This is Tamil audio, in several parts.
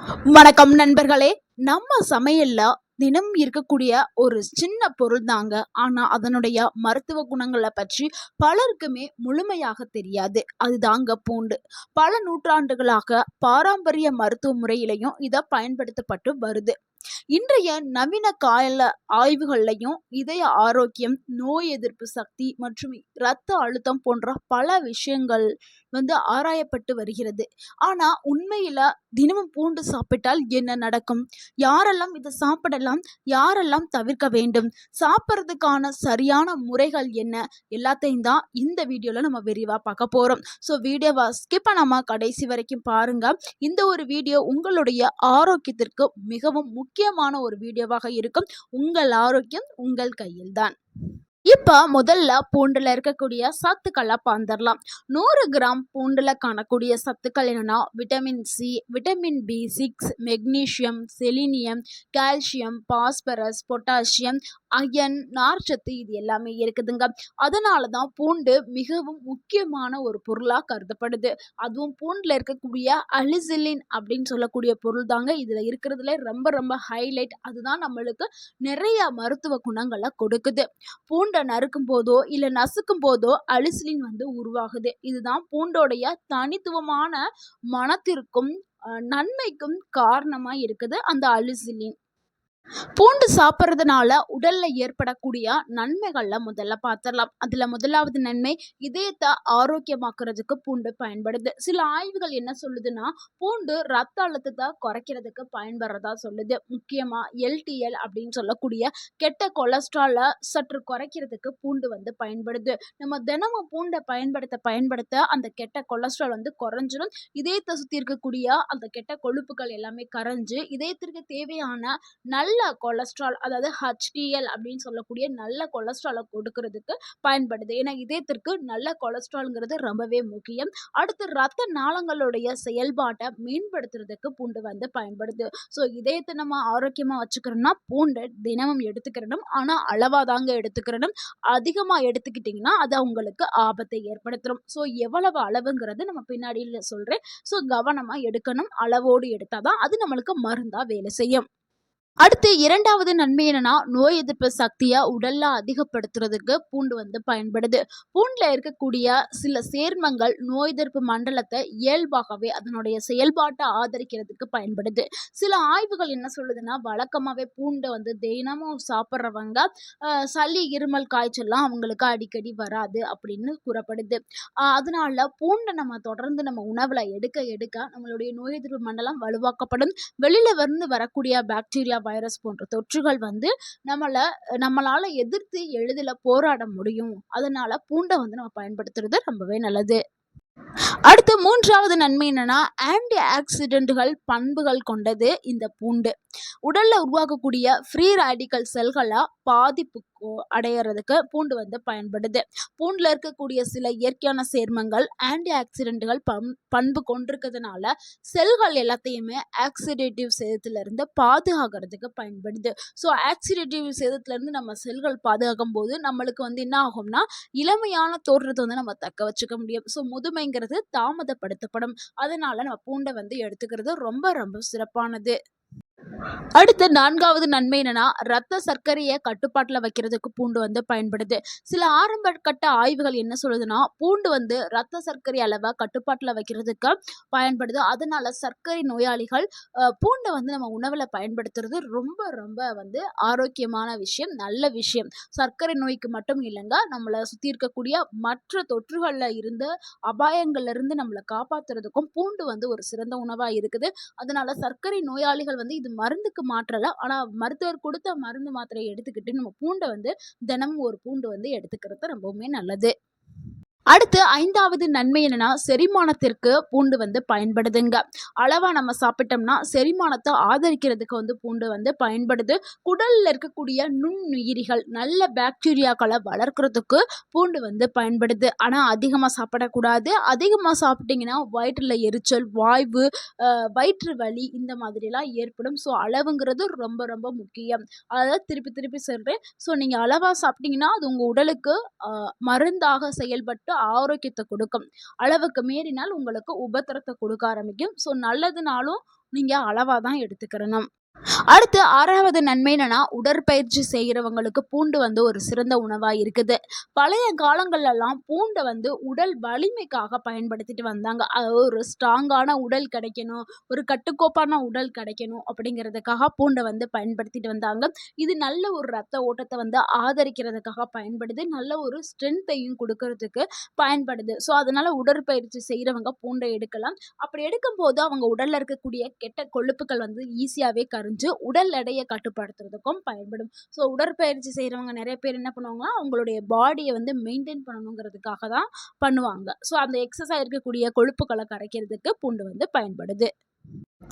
வணக்கம் நண்பர்களே. நம்ம சமையல்ல தினம் இருக்கக்கூடிய ஒரு சின்ன பொருள் தாங்க. ஆனா அதனுடைய மருத்துவ குணங்களை பற்றி பலருக்குமே முழுமையாக தெரியாது. அதுதாங்க பூண்டு. பல நூற்றாண்டுகளாக பாரம்பரிய மருத்துவ முறையிலையும் இதை பயன்படுத்தப்பட்டு வருது. இன்றைய நவீன கால ஆய்வுகள்லையும் இதய ஆரோக்கியம், நோய் எதிர்ப்பு சக்தி மற்றும் இரத்த அழுத்தம் போன்ற பல விஷயங்கள் ஆராயப்பட்டு வருகிறது. ஆனா உண்மையில தினமும் பூண்டு சாப்பிட்டால் என்ன நடக்கும்? யாரெல்லாம் இதை சாப்பிடலாம்? யாரெல்லாம் தவிர்க்க வேண்டும்? சாப்பிட்றதுக்கான சரியான முறைகள் என்ன? எல்லாத்தையும் தான் இந்த வீடியோல நம்ம விரிவா பார்க்க போறோம். ஸோ வீடியோவை ஸ்கிப் பண்ணாம கடைசி வரைக்கும் பாருங்க. இந்த ஒரு வீடியோ உங்களுடைய ஆரோக்கியத்திற்கு மிகவும் முக்கியமான ஒரு வீடியோவாக இருக்கும். உங்கள் ஆரோக்கியம் உங்கள் கையில்தான். இப்ப முதல்ல பூண்டுல இருக்கக்கூடிய சத்துக்களை பார்த்துடலாம். 100 கிராம் பூண்டுல காணக்கூடிய சத்துக்கள் என்னன்னா vitamin C, vitamin B6, magnesium, selenium, calcium, phosphorus, potassium, iron, நார்ச்சத்து இது எல்லாமே இருக்குதுங்க. அதனாலதான் பூண்டு மிகவும் முக்கியமான ஒரு பொருளா கருதப்படுது. அதுவும் பூண்டுல இருக்கக்கூடிய அலிசிலின் அப்படின்னு சொல்லக்கூடிய பொருள் தாங்க இதுல இருக்கிறதுல ரொம்ப ரொம்ப ஹைலைட். அதுதான் நம்மளுக்கு நிறைய மருத்துவ குணங்களை கொடுக்குது. பூண்டை நறுக்கும் போதோ இல்ல நசுக்கும் போதோ அலிசிலின் உருவாகுது. இதுதான் பூண்டோடைய தனித்துவமான மனத்திற்கும் நன்மைக்கும் காரணமா இருக்குது அந்த அலிசிலின். பூண்டு சாப்பிட்றதுனால உடல்ல ஏற்படக்கூடிய நன்மைகள்ல முதல்ல பார்த்துடலாம். அதுல முதலாவது நன்மை, இதயத்தை ஆரோக்கியமாக்குறதுக்கு பூண்டு பயன்படுது. சில ஆய்வுகள் என்ன சொல்லுதுன்னா பூண்டு ரத்த அழுத்தத்தை குறைக்கிறதுக்கு பயன்படுறதா சொல்லுது. முக்கியமா LDL அப்படின்னு சொல்லக்கூடிய கெட்ட கொலஸ்ட்ராலை சற்று குறைக்கிறதுக்கு பூண்டு பயன்படுது. நம்ம தினமும் பூண்டை பயன்படுத்த அந்த கெட்ட கொலஸ்ட்ரால் குறைஞ்சிடும். இதயத்தை சுத்தி இருக்கக்கூடிய அந்த கெட்ட கொழுப்புகள் எல்லாமே கரைஞ்சு இதயத்திற்கு தேவையான நல்ல கொலஸ்ட்ரால், அதாவது HDL அப்படின்னு சொல்லக்கூடிய நல்ல கொலஸ்ட்ராலை கொடுக்கறதுக்கு பயன்படுது. ஏன்னா இதயத்திற்கு நல்ல கொலஸ்ட்ரால்ங்கிறது ரொம்பவே முக்கியம். அடுத்து ரத்த நாளங்களுடைய செயல்பாட்டை மேம்படுத்துறதுக்கு பூண்டு பயன்படுது. ஸோ இதயத்தை நம்ம ஆரோக்கியமா வச்சுக்கிறோம்னா பூண்டை தினமும் எடுத்துக்கிறணும். ஆனா அளவாதாங்க எடுத்துக்கிறணும். அதிகமா எடுத்துக்கிட்டீங்கன்னா அது உங்களுக்கு ஆபத்தை ஏற்படுத்தும். ஸோ எவ்வளவு அளவுங்கிறது நம்ம பின்னாடியில் சொல்றேன். ஸோ கவனமா எடுக்கணும். அளவோடு எடுத்தாதான் அது நம்மளுக்கு மருந்தா வேலை செய்யும். அடுத்து இரண்டாவது நன்மை என்னன்னா நோய் எதிர்ப்பு சக்தியை உடல்ல அதிகப்படுத்துறதுக்கு பூண்டு பயன்படுது. பூண்டுல இருக்கக்கூடிய சில சேர்மங்கள் நோய் எதிர்ப்பு மண்டலத்தை இயல்பாகவே அதனுடைய செயல்பாட்டை ஆதரிக்கிறதுக்கு பயன்படுது. சில ஆய்வுகள் என்ன சொல்லுதுன்னா வழக்கமாவே பூண்டை தினமும் சாப்பிட்றவங்க சளி, இருமல், காய்ச்சல்லாம் அவங்களுக்கு அடிக்கடி வராது அப்படின்னு கூறப்படுது. அதனால பூண்டை நம்ம தொடர்ந்து நம்ம உணவுல எடுக்க எடுக்க நம்மளுடைய நோய் எதிர்ப்பு மண்டலம் வலுவாக்கப்படும். வெளியில வரக்கூடிய பாக்டீரியா, வைரஸ் போன்ற தொற்றுகள் நம்மளால எதிர்த்து எளிதில் போராட முடியும். அதனால பூண்டை நம்ம பயன்படுத்துறது ரொம்பவே நல்லது. அடுத்து மூன்றாவது நன்மை என்னன்னா ஆன்டி ஆக்சிடென்ட்கள் பண்புகள் கொண்டது இந்த பூண்டு. உடல்ல உருவாக்கக்கூடிய ஃப்ரீ ரேடிக்கல் செல்களை பாதிப்பு அடையிறதுக்கு பூண்டு பயன்படுது. பூண்டுல இருக்கக்கூடிய சில இயற்கையான சேர்மங்கள் ஆன்டி ஆக்சிடென்ட்கள் பண்பு கொண்டிருக்கிறதுனால செல்கள் எல்லாத்தையுமே ஆக்சிடேட்டிவ் சேதத்துல இருந்து பாதுகாக்கிறதுக்கு பயன்படுது. ஸோ ஆக்சிடேட்டிவ் சேதத்துல இருந்து நம்ம செல்கள் பாதுகாக்கும் போது நம்மளுக்கு என்ன ஆகும்னா இளமையான தோற்றத்தை நம்ம தக்க வச்சுக்க முடியும். ஸோ முதுமைங்கிறது தாமதப்படுத்தப்படும். அதனால நம்ம பூண்டை எடுத்துக்கிறது ரொம்ப ரொம்ப சிறப்பானது. அடுத்து நான்காவது நன்மை என்னன்னா ரத்த சர்க்கரையை கட்டுப்பாட்டில் வைக்கிறதுக்கு பூண்டு பயன்படுது. சில ஆரம்ப கட்ட ஆய்வுகள் என்ன சொல்லுதுன்னா பூண்டு ரத்த சர்க்கரை அளவை கட்டுப்பாட்டில் வைக்கிறதுக்கு பயன்படுது. அதனால சர்க்கரை நோயாளிகள் பூண்டை நம்ம உணவில் பயன்படுத்துறது ரொம்ப ரொம்ப ஆரோக்கியமான விஷயம், நல்ல விஷயம். சர்க்கரை நோய்க்கு மட்டும் இல்லைங்க, நம்மளை சுற்றி இருக்கக்கூடிய மற்ற தொற்றுகளில் இருந்து அபாயங்கள்ல இருந்து நம்மளை காப்பாற்றுறதுக்கும் பூண்டு ஒரு சிறந்த உணவாக இருக்குது. அதனால சர்க்கரை நோயாளிகள் இது மருந்துக்கு மாற்றல, ஆனா மருத்துவர் கொடுத்த மருந்து மாத்திரையை எடுத்துக்கிட்டு நம்ம பூண்டை தினமும் ஒரு பூண்டு எடுத்துக்கிறது ரொம்பவுமே நல்லது. அடுத்து ஐந்தாவது நன்மை என்னன்னா செரிமானத்திற்கு பூண்டு பயன்படுதுங்க. அளவா நம்ம சாப்பிட்டோம்னா செரிமானத்தை ஆதரிக்கிறதுக்கு பூண்டு பயன்படுது. குடல்ல இருக்கக்கூடிய நுண்ணுயிரிகள், நல்ல பாக்டீரியாக்களை வளர்க்கறதுக்கு பூண்டு பயன்படுது. ஆனா அதிகமா சாப்பிடக்கூடாது. அதிகமா சாப்பிட்டீங்கன்னா வயிற்றுல எரிச்சல், வாய்வு, வயிற்று வலி இந்த மாதிரிலாம் ஏற்படும். ஸோ அளவுங்கிறது ரொம்ப ரொம்ப முக்கியம். அதை திருப்பி திருப்பி சொல்றேன். ஸோ நீங்க அளவா சாப்பிட்டீங்கன்னா அது உங்க உடலுக்கு மருந்தாக செயல்பட்டு ஆரோக்கியத்தை கொடுக்கும். அளவுக்கு மீறினால் உங்களுக்கு உபத்திரத்தை கொடுக்க ஆரம்பிக்கும். ஸோ நல்லதுனாலும் நீங்கள் அளவாக தான் எடுத்துக்கிறணும். அடுத்து 6வது நன்மை என்னன்னா, உடற்பயிற்சி செய்கிறவங்களுக்கு பூண்டு வந்து ஒரு சிறந்த உணவா இருக்குது. பழைய காலங்கள்லலாம் பூண்ட வந்து உடல் வலிமைக்காக பயன்படுத்திட்டு வந்தாங்க. ஒரு ஸ்ட்ராங்கான உடல் கிடைக்கணும், ஒரு கட்டுக்கோப்பான உடல் கிடைக்கணும் அப்படிங்கிறதுக்காக பூண்ட வந்து பயன்படுத்திட்டு வந்தாங்க. இது நல்ல ஒரு ரத்த ஓட்டத்த வந்து ஆதரிக்கிறதுக்காக பயன்படுது. நல்ல ஒரு ஸ்ட்ரென்த்தையும் குடுக்கறதுக்கு பயன்படுது. ஸோ, அதனால உடற்பயிற்சி செய்றவங்க பூண்ட எடுக்கலாம். அப்படி எடுக்கும்போது அவங்க உடல்ல இருக்கக்கூடிய கெட்ட கொழுப்புக்கள் வந்து ஈஸியாவே கரைஞ்சு உடல் எடையை கட்டுப்படுத்துறதுக்கும் பயன்படும். ஸோ உடற்பயிற்சி செய்கிறவங்க நிறைய பேர் என்ன பண்ணுவாங்கன்னா, அவங்களுடைய பாடியை வந்து மெயின்டைன் பண்ணணுங்கிறதுக்காக தான் பண்ணுவாங்க. ஸோ அந்த எக்ஸஸாக இருக்கக்கூடிய கொழுப்புக்களை கரைக்கிறதுக்கு பூண்டு வந்து பயன்படுது.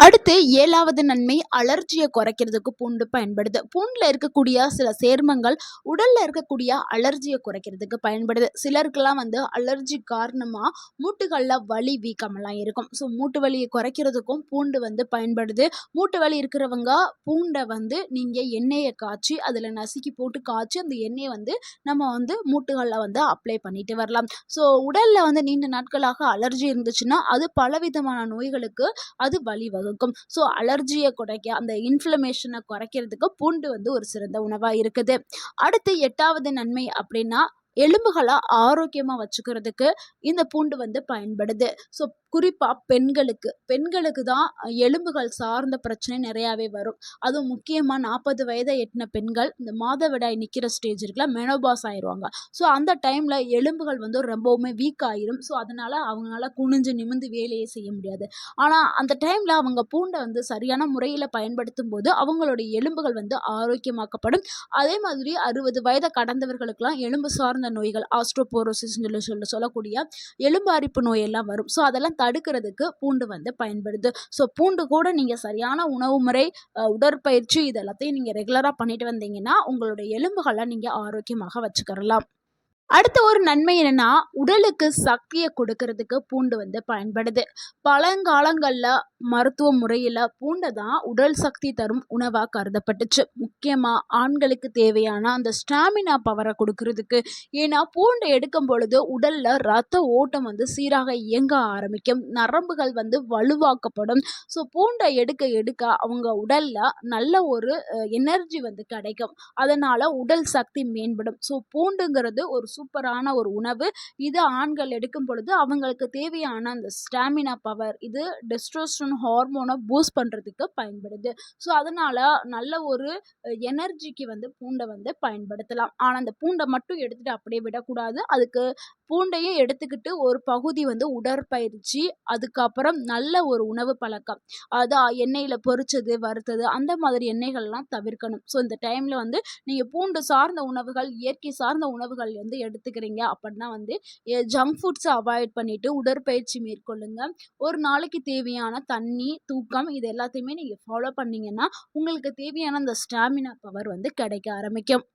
அடுத்து 7வது நன்மை, அலர்ஜியை குறைக்கிறதுக்கு பூண்டு பயன்படுது. பூண்டில் இருக்கக்கூடிய சில சேர்மங்கள் உடல்ல இருக்கக்கூடிய அலர்ஜியை குறைக்கிறதுக்கு பயன்படுது. சிலருக்கெல்லாம் வந்து அலர்ஜி காரணமாக மூட்டுகளில் வலி வீக்கமெல்லாம் இருக்கும். ஸோ மூட்டு வலியை குறைக்கிறதுக்கும் பூண்டு வந்து பயன்படுது. மூட்டு வலி இருக்கிறவங்க பூண்டை வந்து நீங்கள் எண்ணெயை காய்ச்சி அதில் நசுக்கி போட்டு காய்ச்சி அந்த எண்ணெயை வந்து நம்ம வந்து மூட்டுகளில் வந்து அப்ளை பண்ணிட்டு வரலாம். ஸோ உடலில் வந்து நீண்ட நாட்களாக அலர்ஜி இருந்துச்சுன்னா அது பலவிதமான நோய்களுக்கு அது வழிவகுக்கும். ஸோ அலர்ஜியை குறைக்க, அந்த இன்ஃப்ளமேஷனை குறைக்கிறதுக்கு பூண்டு வந்து ஒரு சிறந்த உணவாக இருக்குது. அடுத்து 8வது நன்மை அப்படின்னா, எலும்புகளை ஆரோக்கியமாக வச்சுக்கிறதுக்கு இந்த பூண்டு வந்து பயன்படுது. ஸோ குறிப்பாக பெண்களுக்கு தான் எலும்புகள் சார்ந்த பிரச்சனை நிறையாவே வரும். அதுவும் முக்கியமாக 40 வயதை எட்டின பெண்கள் இந்த மாதவிடாய் நிற்கிற ஸ்டேஜ் இருக்குல்ல, மெனோபாஸ் ஆயிடுவாங்க. ஸோ அந்த டைமில் எலும்புகள் வந்து ரொம்பவுமே வீக் ஆயிரும். ஸோ அதனால் அவங்களால குனிஞ்சு நிமிந்து வேலையே செய்ய முடியாது. ஆனால் அந்த டைமில் அவங்க பூண்டை வந்து சரியான முறையில் பயன்படுத்தும் போது அவங்களுடைய எலும்புகள் வந்து ஆரோக்கியமாக்கப்படும். அதே மாதிரி 60 வயதை கடந்தவர்களுக்கெல்லாம் எலும்பு சார்ந்த நோய்கள், ஆஸ்ட்ரோபோரோசிஸ் சொல்லக்கூடிய எலும்பு அரிப்பு நோயெல்லாம் வரும். ஸோ அதெல்லாம் தடுக்கிறதுக்கு பூண்டு வந்து பயன்படுது. ஸோ பூண்டு கூட நீங்கள் சரியான உணவு முறை, உடற்பயிற்சி இது எல்லாத்தையும் நீங்கள் ரெகுலராக பண்ணிட்டு வந்தீங்கன்னா உங்களுடைய எலும்புகளை நீங்கள் ஆரோக்கியமாக வச்சுக்கிறலாம். அடுத்த ஒரு நன்மை என்னன்னா, உடலுக்கு சக்தியை கொடுக்கறதுக்கு பூண்டு வந்து பயன்படுது. பழங்காலங்களில் மருத்துவ முறையில் பூண்டை தான் உடல் சக்தி தரும் உணவாக கருதப்பட்டுச்சு. முக்கியமாக ஆண்களுக்கு தேவையான அந்த ஸ்டாமினா பவரை கொடுக்கறதுக்கு. ஏன்னா பூண்டை எடுக்கும் பொழுது உடலில் ரத்த ஓட்டம் வந்து சீராக இயங்க ஆரம்பிக்கும், நரம்புகள் வந்து வலுவாக்கப்படும். ஸோ பூண்டை எடுக்க எடுக்க அவங்க உடலில் நல்ல ஒரு எனர்ஜி வந்து கிடைக்கும். அதனால் உடல் சக்தி மேம்படும். ஸோ பூண்டுங்கிறது ஒரு சூப்பரான ஒரு உணவு. இது ஆண்கள் எடுக்கும் பொழுது அவங்களுக்கு தேவையான அந்த ஸ்டாமினா பவர், இது டெஸ்டோஸ்டரோன் ஹார்மோனை பூஸ்ட் பண்ணுறதுக்கு பயன்படுது. ஸோ அதனால் நல்ல ஒரு எனர்ஜிக்கு வந்து பூண்டை வந்து பயன்படுத்தலாம். ஆனால் அந்த பூண்டை மட்டும் எடுத்துகிட்டு அப்படியே விடக்கூடாது. அதுக்கு பூண்டையும் எடுத்துக்கிட்டு ஒரு பகுதி வந்து உடற்பயிற்சி, அதுக்கப்புறம் நல்ல ஒரு உணவு பழக்கம், அதான் எண்ணெயில் பொரிச்சது வறுத்தது அந்த மாதிரி எண்ணெய்கள்லாம் தவிர்க்கணும். ஸோ இந்த டைமில் வந்து நீங்கள் பூண்டு சார்ந்த உணவுகள், இயற்கை சார்ந்த உணவுகள் வந்து எடுத்துக்கிறீங்க அப்படின்னா வந்து ஜங்க் ஃபுட்ஸை அவாய்ட் பண்ணிவிட்டு உடற்பயிற்சி மேற்கொள்ளுங்க. ஒரு நாளைக்கு தேவையான தண்ணி, தூக்கம் இது எல்லாத்தையுமே நீங்கள் ஃபாலோ பண்ணிங்கன்னா உங்களுக்கு தேவையான அந்த ஸ்டாமினா பவர் வந்து கிடைக்க ஆரம்பிக்கும்.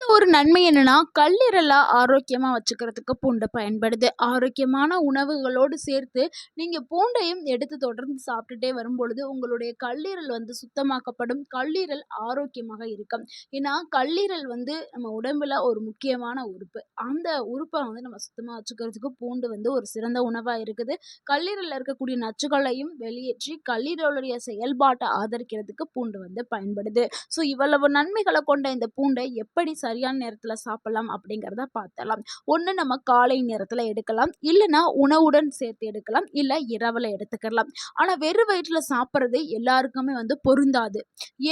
ஒரு நன்மை என்னன்னா, கல்லீரலை ஆரோக்கியமா வச்சுக்கிறதுக்கு பூண்டு பயன்படுது. ஆரோக்கியமான உணவுகளோடு சேர்த்து நீங்க பூண்டையும் எடுத்து தொடர்ந்து சாப்பிட்டுட்டே வரும்பொழுது உங்களுடைய கல்லீரல் வந்து சுத்தமாக்கப்படும். கல்லீரல் ஆரோக்கியமாக இருக்கும். ஏன்னா கல்லீரல் வந்து நம்ம உடம்புல ஒரு முக்கியமான உறுப்பு. அந்த உறுப்பை வந்து நம்ம சுத்தமா வச்சுக்கிறதுக்கு பூண்டு வந்து ஒரு சிறந்த உணவா இருக்குது. கல்லீரல்ல இருக்கக்கூடிய நச்சுகளையும் வெளியேற்றி கல்லீரலுடைய செயல்பாட்டை ஆதரிக்கிறதுக்கு பூண்டு வந்து பயன்படுது. ஸோ இவ்வளவு நன்மைகளை கொண்ட இந்த பூண்டை எப்படி சரியான நேரத்தில் சாப்பிடலாம் அப்படிங்கிறத பார்த்தலாம். ஒன்று நம்ம காலை நேரத்தில் எடுக்கலாம், இல்லைன்னா உணவுடன் சேர்த்து எடுக்கலாம், இல்லை இரவில் எடுத்துக்கலாம். ஆனால் வெறும் வயிற்றில் சாப்பிட்றது எல்லாருக்குமே வந்து பொருந்தாது.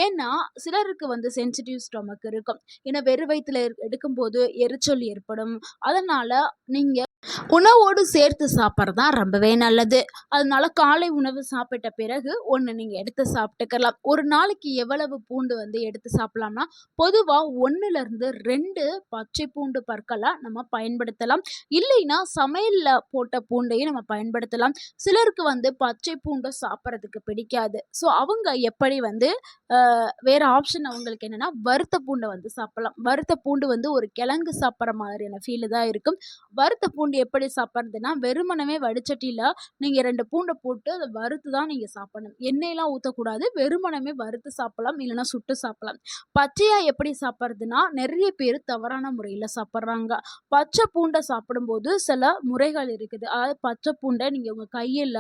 ஏன்னா சிலருக்கு வந்து சென்சிட்டிவ் ஸ்டொமக் இருக்கும். ஏன்னா வெறும் வயிற்றில் எடுக்கும்போது எரிச்சல் ஏற்படும். அதனால் நீங்கள் உணவோடு சேர்த்து சாப்பிட்றது தான் ரொம்பவே நல்லது. அதனால காலை உணவு சாப்பிட்ட பிறகு ஒன்று நீங்கள் எடுத்து சாப்பிட்டுக்கலாம். ஒரு நாளைக்கு எவ்வளவு பூண்டு வந்து எடுத்து சாப்பிடலாம்னா, பொதுவாக 1லேருந்து 2 பச்சை பூண்டு பற்களை நம்ம பயன்படுத்தலாம். இல்லைன்னா சமையலில் போட்ட பூண்டையும் நம்ம பயன்படுத்தலாம். சிலருக்கு வந்து பச்சை பூண்டை சாப்பிட்றதுக்கு பிடிக்காது. ஸோ அவங்க எப்படி வந்து வேறு ஆப்ஷன் அவங்களுக்கு என்னென்னா வறுத்த பூண்டை வந்து சாப்பிடலாம். வறுத்த பூண்டு வந்து ஒரு கிழங்கு சாப்பிட்ற மாதிரியான ஃபீல் தான் இருக்கும். வறுத்த பூண்டு பூண்டு எப்படி சாப்பிட்றதுன்னா, வெறுமனவே வடிச்சட்டியில நீங்க 2 பூண்ட போட்டு அத வறுத்து தான் நீங்க சாப்பிடணும். எண்ணெயெல்லாம் ஊத்தக்கூடாது. வெறுமனவே வறுத்து சாப்பிடலாம். இல்லன்னா சுட்டு சாப்பிடலாம். பச்சையா எப்படி சாப்பிட்றதுன்னா, நெறைய பேரு தவறான முறையில சாப்பிட்றாங்க. பச்சை பூண்ட சாப்பிடும்போது சில முறைகள் இருக்குது. அதாவது பச்சை பூண்ட நீங்க உங்க கையில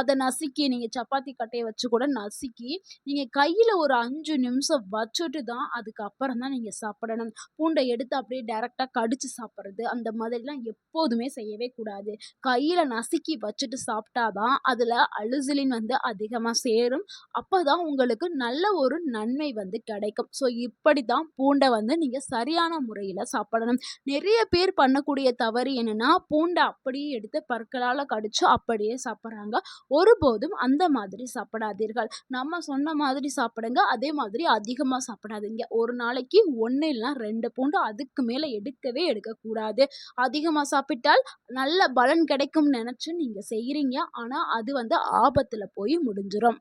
அத நசுக்கி நீங்க சப்பாத்தி கட்டைய வச்சு கூட நசுக்கி, நீங்க கையில ஒரு 5 நிமிஷம் வச்சுட்டு தான் அதுக்கப்புறம் தான் நீங்க சாப்பிடணும். பூண்ட எடுத்து அப்படியே டைரக்ட்டா கடிச்சு சாப்பிடுறது, அந்த மாதிரிலாம் எப்போதுமே செய்யவே கூடாது. கையில நசுக்கி வச்சுட்டு சாப்பிட்டா தான் அதுல அலுசிலின் அதிகமா சேரும். அப்பதான் உங்களுக்கு நல்ல ஒரு நன்மை கிடைக்கும். ஸோ இப்படித்தான் பூண்ட நீங்க சரியான முறையில சாப்பிடணும். நெறைய பேர் பண்ணக்கூடிய தவறு என்னன்னா, பூண்ட அப்படியே எடுத்து பற்களால கடிச்சு அப்படியே சாப்பிடுறாங்க. ஒருபோதும் அந்த மாதிரி சாப்பிடாதீர்கள். நம்ம சொன்ன மாதிரி சாப்பிடுங்க. அதே மாதிரி அதிகமா சாப்பிடாதீங்க. ஒரு நாளைக்கு 1 இல்லனா 2 பூண்டு அதுக்கு மேல எடுக்கவே எடுக்கக்கூடாது. அதிகமா சாப்பிட்டால் நல்ல பலன் கிடைக்கும்னு நெனச்சு நீங்க செய்றீங்க. ஆனா அது ஆபத்துல போய் முடிஞ்சிரும்.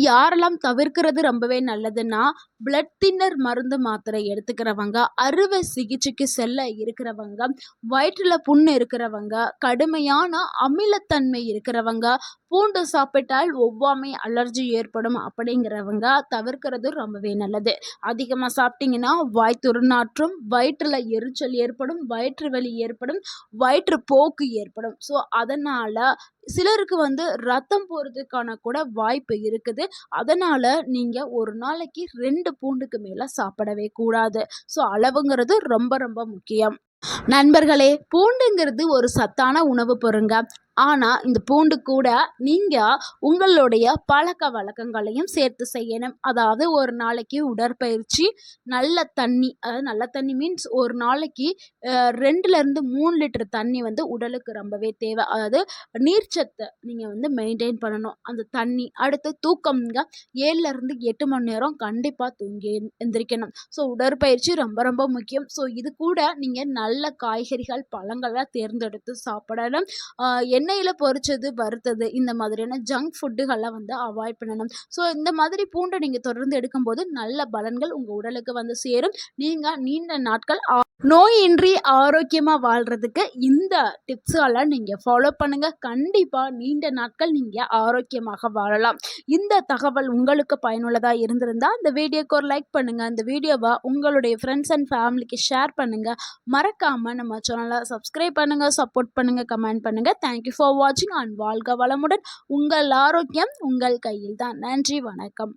யாரெல்லாம் தவிர்க்கிறது ரொம்பவே நல்லதுன்னா, பிளட் தின்னர் மருந்து மாத்திரை எடுத்துக்கிறவங்க, அறுவை சிகிச்சைக்கு செல்ல இருக்கிறவங்க, வயிற்றுல புண்ணு இருக்கிறவங்க, கடுமையான அமிலத்தன்மை இருக்கிறவங்க, பூண்டு சாப்பிட்டால் ஒவ்வாமை, அலர்ஜி ஏற்படும் அப்படிங்கிறவங்க தவிர்க்கிறது ரொம்பவே நல்லது. அதிகமா சாப்பிட்டீங்கன்னா வாய் துர்நாற்றம், வயிற்றுல எரிச்சல் ஏற்படும், வயிற்று வலி ஏற்படும், வயிற்றுப்போக்கு ஏற்படும். ஸோ அதனால சிலருக்கு ரத்தம் போறதுக்கான கூட வாய்ப்பு இருக்குது. அதனால நீங்க ஒரு நாளைக்கு 2 பூண்டுக்கு மேல சாப்பிடவே கூடாது. ஸோ அளவுங்கிறது ரொம்ப ரொம்ப முக்கியம். நண்பர்களே, பூண்டுங்கிறது ஒரு சத்தான உணவு பொருங்க. ஆனா, இந்த பூண்டு கூட நீங்க உங்களுடைய பழக்கவழக்கங்களையும் சேர்த்து செய்யணும். அதாவது ஒரு நாளைக்கு உடற்பயிற்சி, நல்ல தண்ணி, அதாவது நல்ல தண்ணி மீன்ஸ் ஒரு நாளைக்கு 2லேருந்து 3 லிட்டர் தண்ணி உடலுக்கு ரொம்பவே தேவை. அதாவது நீர்ச்சத்த நீங்க மெயின்டெயின் பண்ணணும். அந்த தண்ணி. அடுத்து தூக்கம்ங்க. 7லேருந்து 8 மணி நேரம் கண்டிப்பா தூங்கி எந்திரிக்கணும். ஸோ உடற்பயிற்சி ரொம்ப ரொம்ப முக்கியம். ஸோ இது கூட நீங்க நல்ல காய்கறிகள், பழங்கள தேர்ந்தெடுத்து சாப்பிடணும். எண்ணெயில பொரிச்சது, வறுத்தது இந்த மாதிரியான ஜங்க் ஃபுட்டுகள அவாய்ட் பண்ணணும். ஸோ இந்த மாதிரி பூண்ட நீங்க தொடர்ந்து எடுக்கும்போது நல்ல பலன்கள் உங்க உடலுக்கு சேரும். நீங்க நீண்ட நாட்கள் நோயின்றி ஆரோக்கியமா வாழ்றதுக்கு இந்த டிப்ஸ்கள நீங்க ஃபாலோ பண்ணுங்க. கண்டிப்பா நீண்ட நாட்கள் நீங்க ஆரோக்கியமாக வாழலாம். இந்த தகவல் உங்களுக்கு பயனுள்ளதா இருந்திருந்தா இந்த வீடியோக்கு ஒரு லைக் பண்ணுங்க. இந்த வீடியோவ உங்களுடைய ஃப்ரெண்ட்ஸ் அண்ட் ஃபேமிலிக்கு ஷேர் பண்ணுங்க. மறக்காம நம்ம சேனலை சப்ஸ்கிரைப் பண்ணுங்க, சப்போர்ட் பண்ணுங்க, கமெண்ட் பண்ணுங்க. தேங்க்யூ ஃபார் வாட்சிங் அண்ட் வாழ்க வளமுடன். உங்கள் ஆரோக்கியம் உங்கள் கையில் தான். நன்றி, வணக்கம்.